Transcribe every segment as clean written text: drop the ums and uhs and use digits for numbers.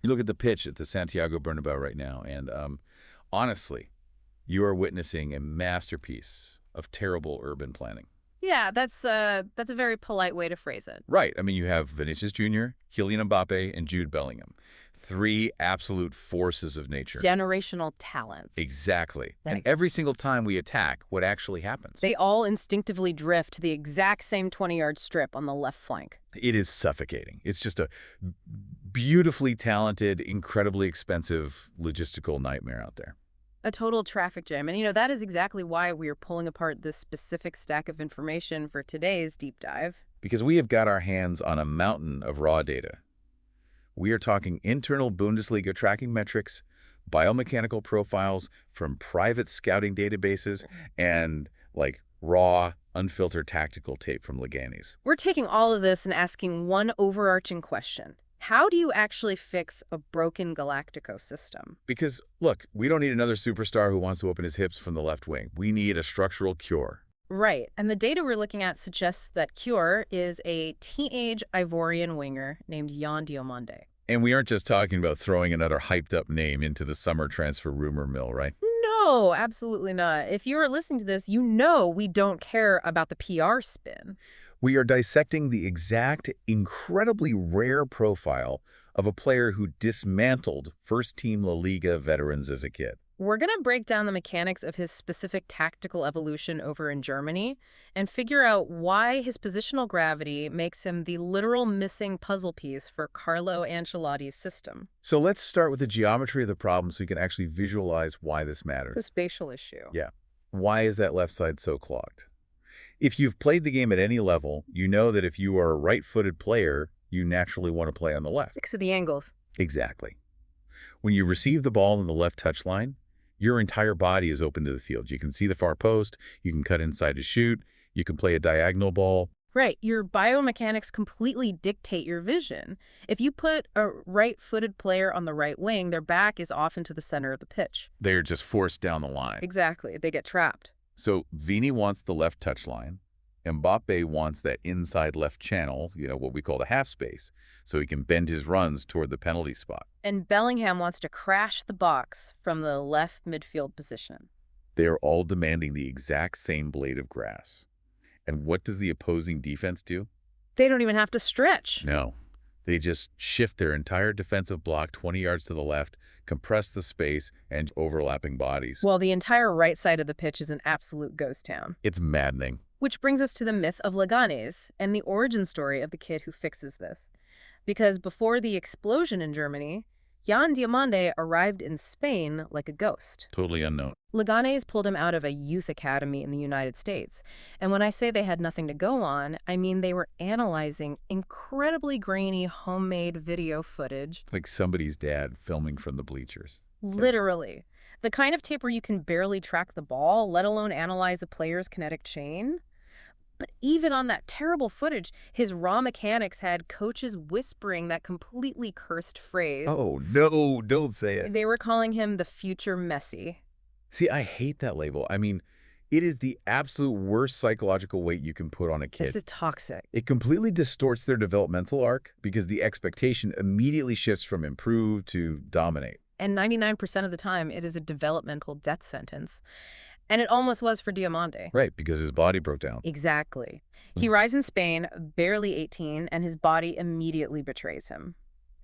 You look at the pitch at the Santiago Bernabeu right now, and honestly, you are witnessing a masterpiece of terrible urban planning. Yeah, that's a very polite way to phrase it. Right. I mean, you have Vinicius Jr., Kylian Mbappé, and Jude Bellingham. Three absolute forces of nature. Generational talents. Exactly. Right. And every single time we attack, what actually happens? They all instinctively drift to the exact same 20-yard strip on the left flank. It is suffocating. It's just a beautifully talented, incredibly expensive logistical nightmare out there. A total traffic jam. And, that is exactly why we are pulling apart this specific stack of information for today's deep dive. Because we have got our hands on a mountain of raw data. We are talking internal Bundesliga tracking metrics, biomechanical profiles from private scouting databases, and, raw, unfiltered tactical tape from LEGANÉS. We're taking all of this and asking one overarching question. How do you actually fix a broken Galactico system? Because, look, we don't need another superstar who wants to open his hips from the left wing. We need a structural cure. Right. And the data we're looking at suggests that Cure is a teenage Ivorian winger named Yann Diomande. And we aren't just talking about throwing another hyped-up name into the summer transfer rumor mill, right? No, absolutely not. If you are listening to this, you know we don't care about the PR spin. We are dissecting the exact, incredibly rare profile of a player who dismantled first-team La Liga veterans as a kid. We're going to break down the mechanics of his specific tactical evolution over in Germany and figure out why his positional gravity makes him the literal missing puzzle piece for Carlo Ancelotti's system. So let's start with the geometry of the problem so you can actually visualize why this matters. The spatial issue. Yeah. Why is that left side so clogged? If you've played the game at any level, you know that if you are a right-footed player, you naturally want to play on the left. Because of the angles. Exactly. When you receive the ball in the left touchline, your entire body is open to the field. You can see the far post, you can cut inside to shoot, you can play a diagonal ball. Right. Your biomechanics completely dictate your vision. If you put a right-footed player on the right wing, their back is often to the center of the pitch. They're just forced down the line. Exactly. They get trapped. So Vini wants the left touchline. Mbappé wants that inside left channel, what we call the half space, so he can bend his runs toward the penalty spot. And Bellingham wants to crash the box from the left midfield position. They are all demanding the exact same blade of grass. And what does the opposing defense do? They don't even have to stretch. No. They just shift their entire defensive block 20 yards to the left, compress the space, and overlapping bodies. Well, the entire right side of the pitch is an absolute ghost town. It's maddening. Which brings us to the myth of LEGANÉS and the origin story of the kid who fixes this. Because before the explosion in Germany, Yann Diomande arrived in Spain like a ghost. Totally unknown. LEGANÉS pulled him out of a youth academy in the United States. And when I say they had nothing to go on, I mean they were analyzing incredibly grainy homemade video footage. Like somebody's dad filming from the bleachers. Literally. The kind of tape where you can barely track the ball, let alone analyze a player's kinetic chain. But even on that terrible footage, his raw mechanics had coaches whispering that completely cursed phrase. Oh, no, don't say it. They were calling him the future Messi. See, I hate that label. I mean, it is the absolute worst psychological weight you can put on a kid. This is toxic. It completely distorts their developmental arc because the expectation immediately shifts from improve to dominate. And 99% of the time, it is a developmental death sentence. And it almost was for Diomande. Right, because his body broke down. Exactly. He arrives in Spain, barely 18, and his body immediately betrays him.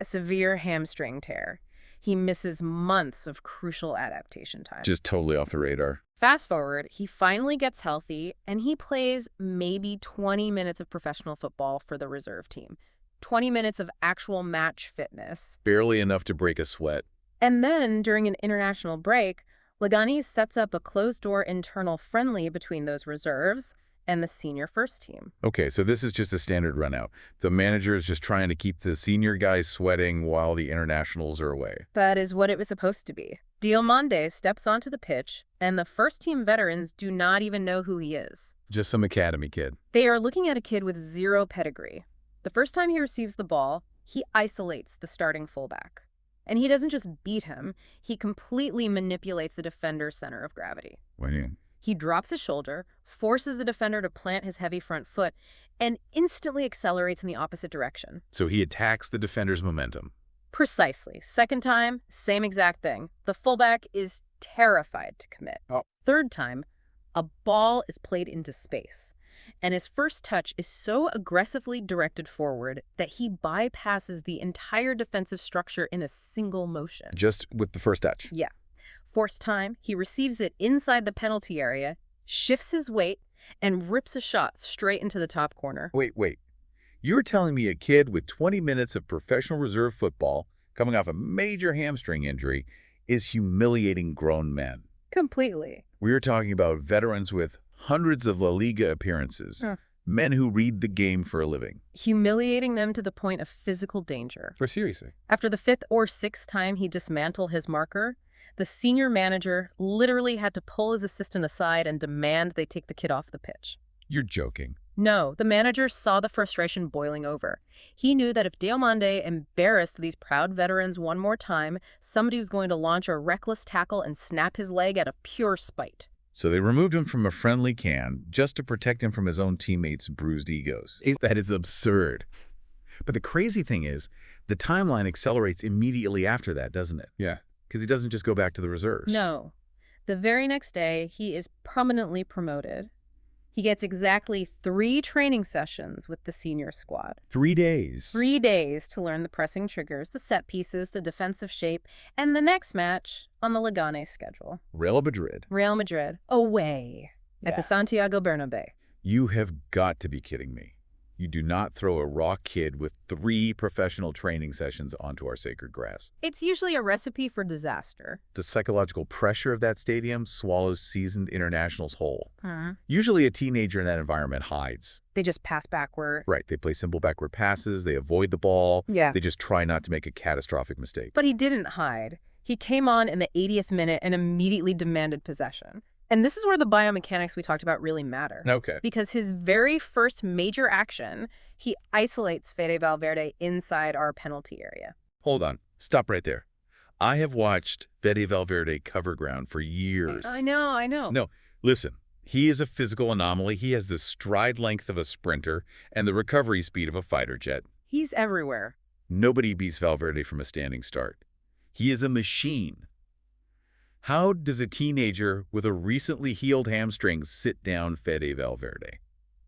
A severe hamstring tear. He misses months of crucial adaptation time. Just totally off the radar. Fast forward, he finally gets healthy, and he plays maybe 20 minutes of professional football for the reserve team. 20 minutes of actual match fitness. Barely enough to break a sweat. And then, during an international break, LEGANÉS sets up a closed-door internal friendly between those reserves and the senior first team. Okay, so this is just a standard run-out. The manager is just trying to keep the senior guys sweating while the internationals are away. That is what it was supposed to be. Diomande steps onto the pitch, and the first-team veterans do not even know who he is. Just some academy kid. They are looking at a kid with zero pedigree. The first time he receives the ball, he isolates the starting fullback. And he doesn't just beat him, he completely manipulates the defender's center of gravity. What do you mean? He drops his shoulder, forces the defender to plant his heavy front foot, and instantly accelerates in the opposite direction. So he attacks the defender's momentum. Precisely. Second time, same exact thing. The fullback is terrified to commit. Oh. Third time, a ball is played into space, and his first touch is so aggressively directed forward that he bypasses the entire defensive structure in a single motion. Just with the first touch? Yeah. Fourth time, he receives it inside the penalty area, shifts his weight, and rips a shot straight into the top corner. Wait. You're telling me a kid with 20 minutes of professional reserve football, coming off a major hamstring injury, is humiliating grown men? Completely. We're talking about veterans with hundreds of La Liga appearances, men who read the game for a living. Humiliating them to the point of physical danger. For seriously. After the fifth or sixth time he dismantled his marker, the senior manager literally had to pull his assistant aside and demand they take the kid off the pitch. You're joking. No, the manager saw the frustration boiling over. He knew that if Diomande embarrassed these proud veterans one more time, somebody was going to launch a reckless tackle and snap his leg out of pure spite. So they removed him from a friendly can just to protect him from his own teammates' bruised egos. That is absurd. But the crazy thing is, the timeline accelerates immediately after that, doesn't it? Yeah. Because he doesn't just go back to the reserves. No. The very next day, he is prominently promoted. He gets exactly 3 training sessions with the senior squad. 3 days. 3 days to learn the pressing triggers, the set pieces, the defensive shape, and the next match on the Leganés schedule. Real Madrid. Real Madrid, away at the Santiago Bernabéu. You have got to be kidding me. You do not throw a raw kid with 3 professional training sessions onto our sacred grass. It's usually a recipe for disaster. The psychological pressure of that stadium swallows seasoned internationals whole. Usually a teenager in that environment hides. They just pass backward. Right. They play simple backward passes. They avoid the ball. Yeah. They just try not to make a catastrophic mistake. But he didn't hide. He came on in the 80th minute and immediately demanded possession. And this is where the biomechanics we talked about really matter. Okay. Because his very first major action, he isolates Fede Valverde inside our penalty area. Hold on. Stop right there. I have watched Fede Valverde cover ground for years. I know. No, listen. He is a physical anomaly. He has the stride length of a sprinter and the recovery speed of a fighter jet. He's everywhere. Nobody beats Valverde from a standing start. He is a machine. How does a teenager with a recently healed hamstring sit down Fede Valverde?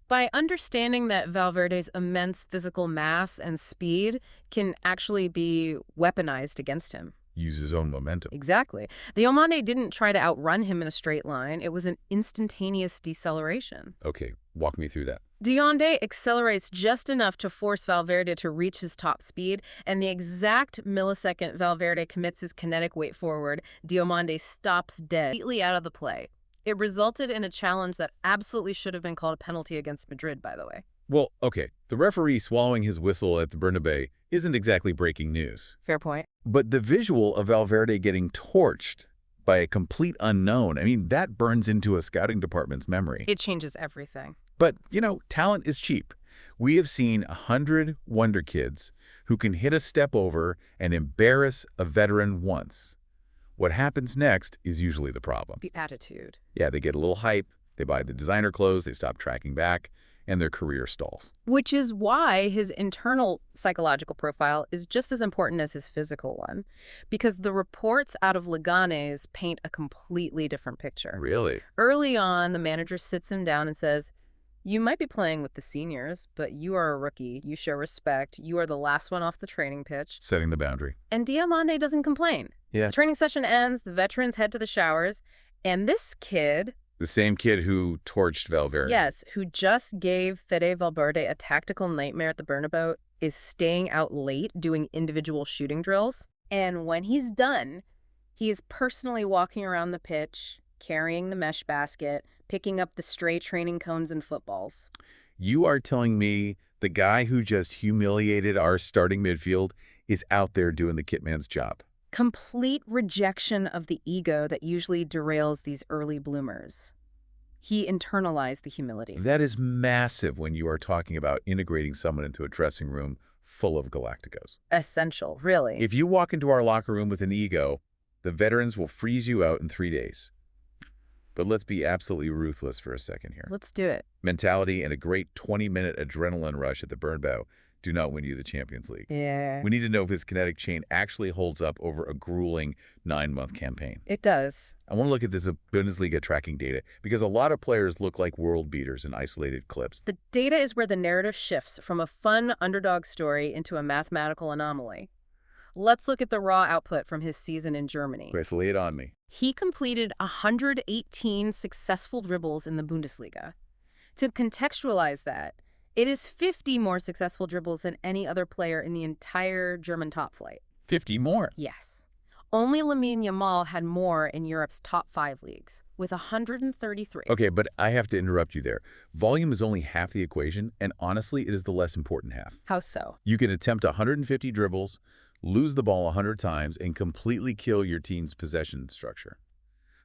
By understanding that Valverde's immense physical mass and speed can actually be weaponized against him. Use his own momentum. Exactly. Diomande didn't try to outrun him in a straight line. It was an instantaneous deceleration. Okay, walk me through that. Diomande accelerates just enough to force Valverde to reach his top speed, and the exact millisecond Valverde commits his kinetic weight forward, Diomande stops dead, completely out of the play. It resulted in a challenge that absolutely should have been called a penalty against Madrid, by the way. Well, okay, the referee swallowing his whistle at the Bernabeu isn't exactly breaking news. Fair point. But the visual of Valverde getting torched by a complete unknown, I mean, that burns into a scouting department's memory. It changes everything. But, you know, talent is cheap. We have seen 100 wonder kids who can hit a step over and embarrass a veteran once. What happens next is usually the problem. The attitude. Yeah, they get a little hype, they buy the designer clothes, they stop tracking back, and their career stalls. Which is why his internal psychological profile is just as important as his physical one. Because the reports out of Leganés paint a completely different picture. Really? Early on, the manager sits him down and says, "You might be playing with the seniors, but you are a rookie. You show respect. You are the last one off the training pitch." Setting the boundary. And Diomande doesn't complain. Yeah. The training session ends, the veterans head to the showers, and this kid... The same kid who torched Valverde. Yes, who just gave Fede Valverde a tactical nightmare at the Bernabeu, is staying out late doing individual shooting drills. And when he's done, he is personally walking around the pitch, carrying the mesh basket, picking up the stray training cones and footballs. You are telling me the guy who just humiliated our starting midfield is out there doing the kitman's job? Complete rejection of the ego that usually derails these early bloomers. He internalized the humility. That is massive when you are talking about integrating someone into a dressing room full of Galacticos. Essential, really. If you walk into our locker room with an ego, the veterans will freeze you out in 3 days. But let's be absolutely ruthless for a second here. Let's do it. Mentality and a great 20-minute adrenaline rush at the Bernabeu do not win you the Champions League. Yeah. We need to know if his kinetic chain actually holds up over a grueling 9-month campaign. It does. I want to look at this Bundesliga tracking data because a lot of players look like world beaters in isolated clips. The data is where the narrative shifts from a fun underdog story into a mathematical anomaly. Let's look at the raw output from his season in Germany. Chris, lay it on me. He completed 118 successful dribbles in the Bundesliga. To contextualize that, it is 50 more successful dribbles than any other player in the entire German top flight. 50 more? Yes. Only Lamine Yamal had more in Europe's top 5 leagues, with 133. Okay, but I have to interrupt you there. Volume is only half the equation, and honestly, it is the less important half. How so? You can attempt 150 dribbles, lose the ball 100 times, and completely kill your team's possession structure.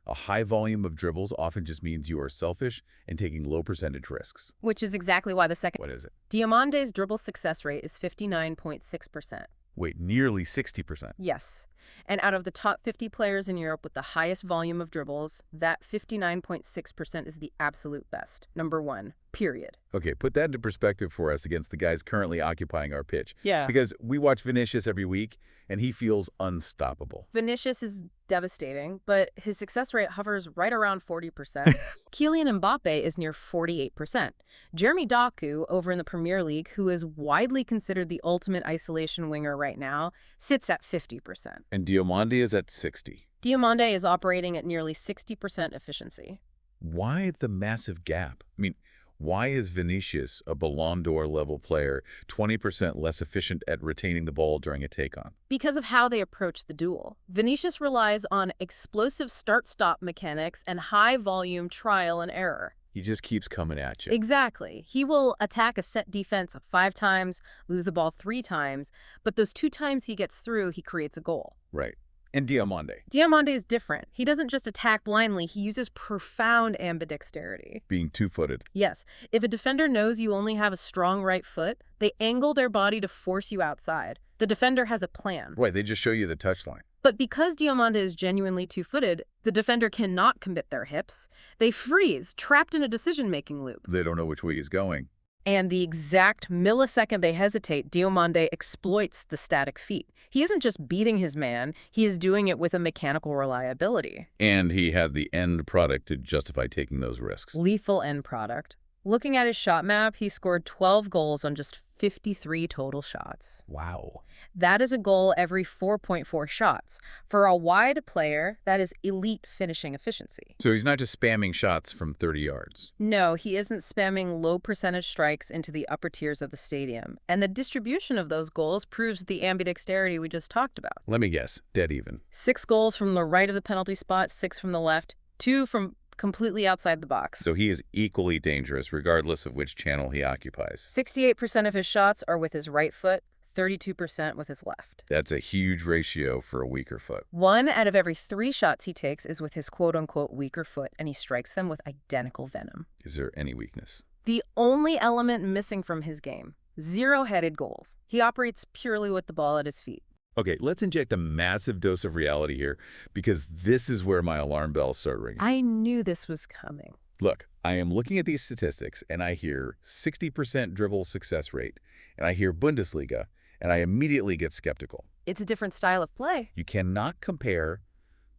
A high volume of dribbles often just means you are selfish and taking low percentage risks. Which is exactly why the second... What is it? Diomande's dribble success rate is 59.6%. Wait, nearly 60%. Yes. And out of the top 50 players in Europe with the highest volume of dribbles, that 59.6% is the absolute best. Number 1, period. Okay, put that into perspective for us against the guys currently occupying our pitch. Yeah. Because we watch Vinicius every week, and he feels unstoppable. Vinicius is devastating, but his success rate hovers right around 40%. Kylian Mbappé is near 48%. Jeremy Doku, over in the Premier League, who is widely considered the ultimate isolation winger right now, sits at 50%. And Diomande is at 60. Diomande is operating at nearly 60% efficiency. Why the massive gap? I mean, why is Vinicius, a Ballon d'Or level player, 20% less efficient at retaining the ball during a take-on? Because of how they approach the duel. Vinicius relies on explosive start-stop mechanics and high-volume trial and error. He just keeps coming at you. Exactly. He will attack a set defense 5 times, lose the ball 3 times, but those 2 times he gets through, he creates a goal. Right. And Diomande. Diomande is different. He doesn't just attack blindly, he uses profound ambidexterity. Being two-footed. Yes. If a defender knows you only have a strong right foot, they angle their body to force you outside. The defender has a plan. Right, they just show you the touchline. But because Diomande is genuinely two-footed, the defender cannot commit their hips. They freeze, trapped in a decision-making loop. They don't know which way he's going. And the exact millisecond they hesitate, Diomande exploits the static feet. He isn't just beating his man, he is doing it with a mechanical reliability. And he had the end product to justify taking those risks. Lethal end product. Looking at his shot map, he scored 12 goals on just 53 total shots. Wow. That is a goal every 4.4 shots. For a wide player, that is elite finishing efficiency. So he's not just spamming shots from 30 yards. No, he isn't spamming low percentage strikes into the upper tiers of the stadium. And the distribution of those goals proves the ambidexterity we just talked about. Let me guess, dead even. 6 goals from the right of the penalty spot, 6 from the left, 2 from completely outside the box. So he is equally dangerous regardless of which channel he occupies. 68% of his shots are with his right foot, 32% with his left. That's a huge ratio for a weaker foot. 1 out of every 3 shots he takes is with his quote-unquote weaker foot, and he strikes them with identical venom. Is there any weakness? The only element missing from his game, 0-headed goals. He operates purely with the ball at his feet. Okay, let's inject a massive dose of reality here because this is where my alarm bells start ringing. I knew this was coming. Look, I am looking at these statistics and I hear 60% dribble success rate and I hear Bundesliga and I immediately get skeptical. It's a different style of play. You cannot compare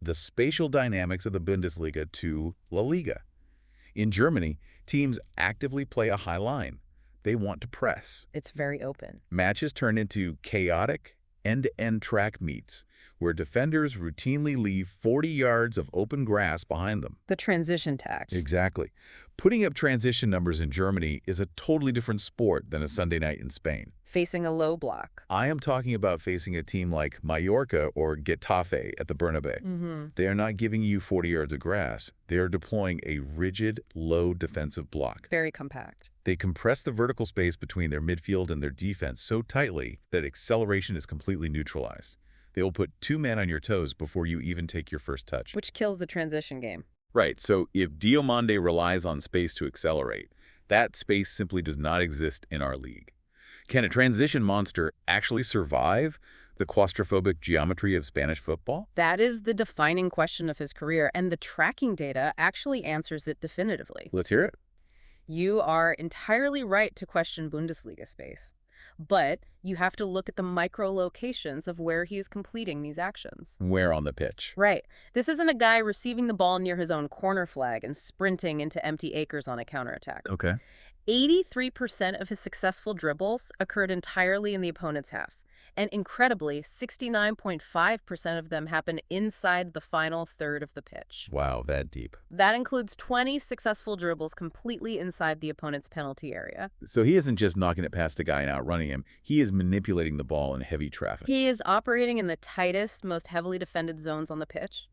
the spatial dynamics of the Bundesliga to La Liga. In Germany, teams actively play a high line. They want to press. It's very open. Matches turn into chaotic, end-to-end track meets where defenders routinely leave 40 yards of open grass behind them. The transition tax. Exactly. Putting up transition numbers in Germany is a totally different sport than a Sunday night in Spain. Facing a low block. I am talking about facing a team like Mallorca or Getafe at the Bernabeu. They are not giving you 40 yards of grass. They are deploying a rigid, low defensive block. Very compact. They compress the vertical space between their midfield and their defense so tightly that acceleration is completely neutralized. They will put 2 men on your toes before you even take your first touch. Which kills the transition game. Right, so if Diomande relies on space to accelerate, that space simply does not exist in our league. Can a transition monster actually survive the claustrophobic geometry of Spanish football? That is the defining question of his career, and the tracking data actually answers it definitively. Let's hear it. You are entirely right to question Bundesliga space. But you have to look at the micro locations of where he is completing these actions. Where on the pitch? Right. This isn't a guy receiving the ball near his own corner flag and sprinting into empty acres on a counterattack. Okay. 83% of his successful dribbles occurred entirely in the opponent's half. And incredibly, 69.5% of them happen inside the final third of the pitch. Wow, that deep. That includes 20 successful dribbles completely inside the opponent's penalty area. So he isn't just knocking it past a guy and outrunning him. He is manipulating the ball in heavy traffic. He is operating in the tightest, most heavily defended zones on the pitch.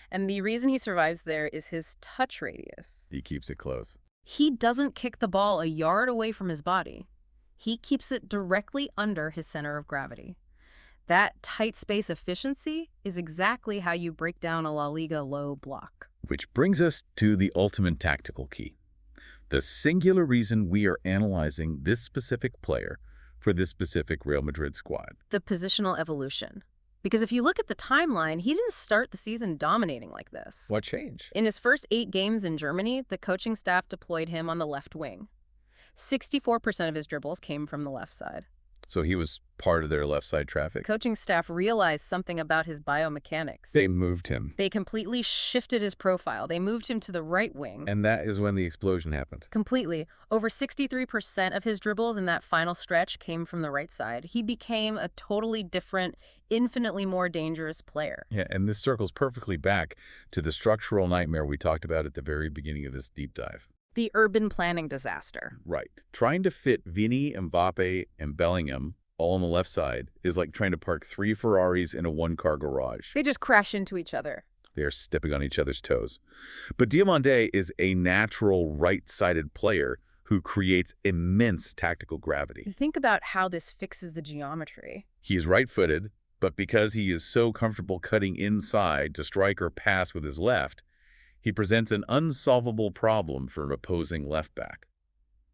And the reason he survives there is his touch radius. He keeps it close. He doesn't kick the ball a yard away from his body. He keeps it directly under his center of gravity. That tight space efficiency is exactly how you break down a La Liga low block. Which brings us to the ultimate tactical key. The singular reason we are analyzing this specific player for this specific Real Madrid squad. The positional evolution. Because if you look at the timeline, he didn't start the season dominating like this. What changed? In his first 8 games in Germany, the coaching staff deployed him on the left wing. 64% of his dribbles came from the left side. So he was part of their left side traffic? Coaching staff realized something about his biomechanics. They moved him. They completely shifted his profile. They moved him to the right wing. And that is when the explosion happened. Completely. Over 63% of his dribbles in that final stretch came from the right side. He became a totally different, infinitely more dangerous player. Yeah, and this circles perfectly back to the structural nightmare we talked about at the very beginning of this deep dive. The urban planning disaster. Right. Trying to fit Vini, Mbappé, and Bellingham all on the left side is like trying to park 3 Ferraris in a one-car garage. They just crash into each other. They are stepping on each other's toes. But Diomande is a natural right-sided player who creates immense tactical gravity. Think about how this fixes the geometry. He's right-footed, but because he is so comfortable cutting inside to strike or pass with his left, he presents an unsolvable problem for an opposing left back.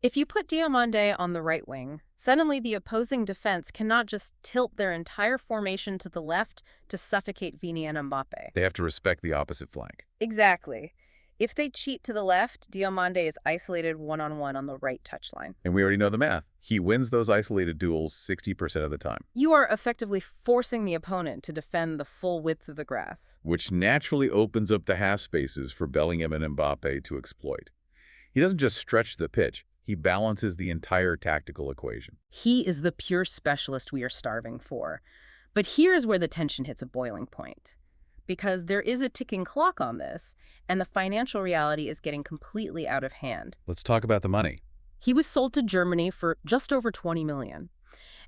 If you put Diomande on the right wing, suddenly the opposing defense cannot just tilt their entire formation to the left to suffocate Vini and Mbappé. They have to respect the opposite flank. Exactly. If they cheat to the left, Diomande is isolated one-on-one on the right touchline. And we already know the math. He wins those isolated duels 60% of the time. You are effectively forcing the opponent to defend the full width of the grass. Which naturally opens up the half spaces for Bellingham and Mbappé to exploit. He doesn't just stretch the pitch, he balances the entire tactical equation. He is the pure specialist we are starving for. But here's where the tension hits a boiling point. Because there is a ticking clock on this, and the financial reality is getting completely out of hand. Let's talk about the money. He was sold to Germany for just over $20 million.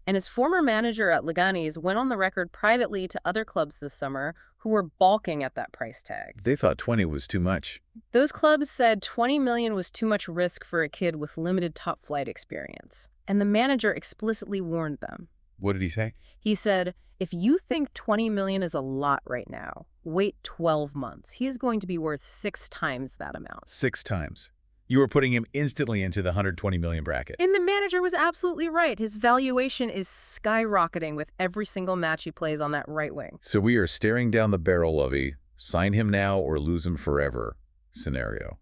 And his former manager at LEGANÉS went on the record privately to other clubs this summer who were balking at that price tag. They thought 20 was too much. Those clubs said $20 million was too much risk for a kid with limited top-flight experience. And the manager explicitly warned them. What did he say? He said, if you think $20 million is a lot right now, wait 12 months. He is going to be worth 6 times that amount. 6 times. You were putting him instantly into the $120 million bracket. And the manager was absolutely right. His valuation is skyrocketing with every single match he plays on that right wing. So we are staring down the barrel of a sign him now or lose him forever scenario.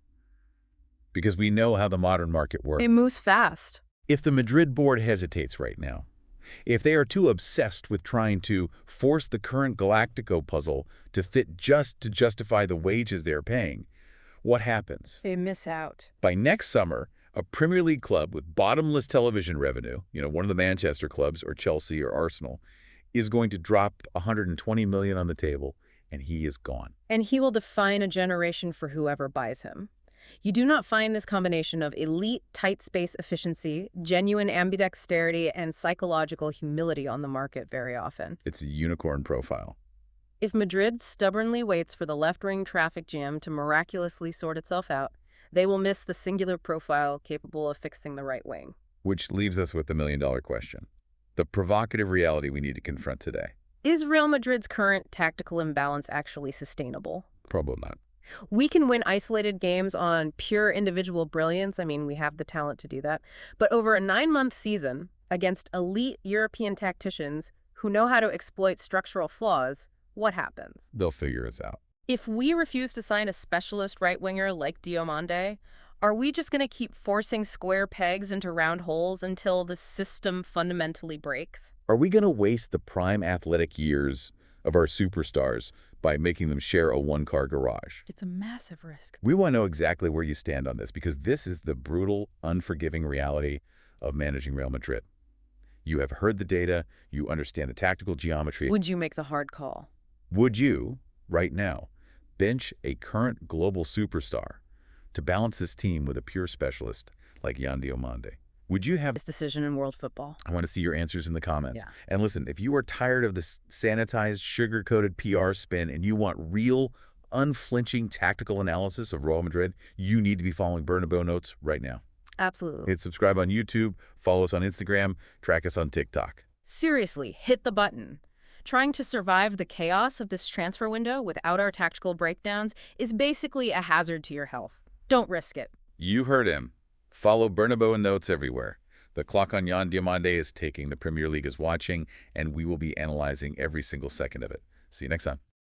Because we know how the modern market works. It moves fast. If the Madrid board hesitates right now, if they are too obsessed with trying to force the current Galactico puzzle to fit just to justify the wages they're paying, what happens? They miss out. By next summer, a Premier League club with bottomless television revenue, one of the Manchester clubs or Chelsea or Arsenal, is going to drop $120 million on the table, and he is gone. And he will define a generation for whoever buys him. You do not find this combination of elite tight space efficiency, genuine ambidexterity, and psychological humility on the market very often. It's a unicorn profile. If Madrid stubbornly waits for the left-wing traffic jam to miraculously sort itself out, they will miss the singular profile capable of fixing the right wing. Which leaves us with the million-dollar question. The provocative reality we need to confront today. Is Real Madrid's current tactical imbalance actually sustainable? Probably not. We can win isolated games on pure individual brilliance. I mean, we have the talent to do that. But over a 9-month season against elite European tacticians who know how to exploit structural flaws, what happens? They'll figure us out. If we refuse to sign a specialist right-winger like Diomande, Are we just going to keep forcing square pegs into round holes until the system fundamentally breaks? Are we going to waste the prime athletic years of our superstars by making them share a one-car garage? It's a massive risk. We want to know exactly where you stand on this because this is the brutal, unforgiving reality of managing Real Madrid. You have heard the data, you understand the tactical geometry. Would you make the hard call? Would you, right now, bench a current global superstar to balance this team with a pure specialist like Diomande? Would you have This decision in world football? I want to see your answers in the comments. Yeah. And listen, if you are tired of this sanitized, sugar-coated PR spin and you want real, unflinching tactical analysis of Real Madrid, you need to be following Bernabeu Notes right now. Absolutely. Hit subscribe on YouTube, follow us on Instagram, track us on TikTok. Seriously, hit the button. Trying to survive the chaos of this transfer window without our tactical breakdowns is basically a hazard to your health. Don't risk it. You heard him. Follow Bernabeu Notes everywhere. The clock on Diomande is ticking, the Premier League is watching, and we will be analyzing every single second of it. See you next time.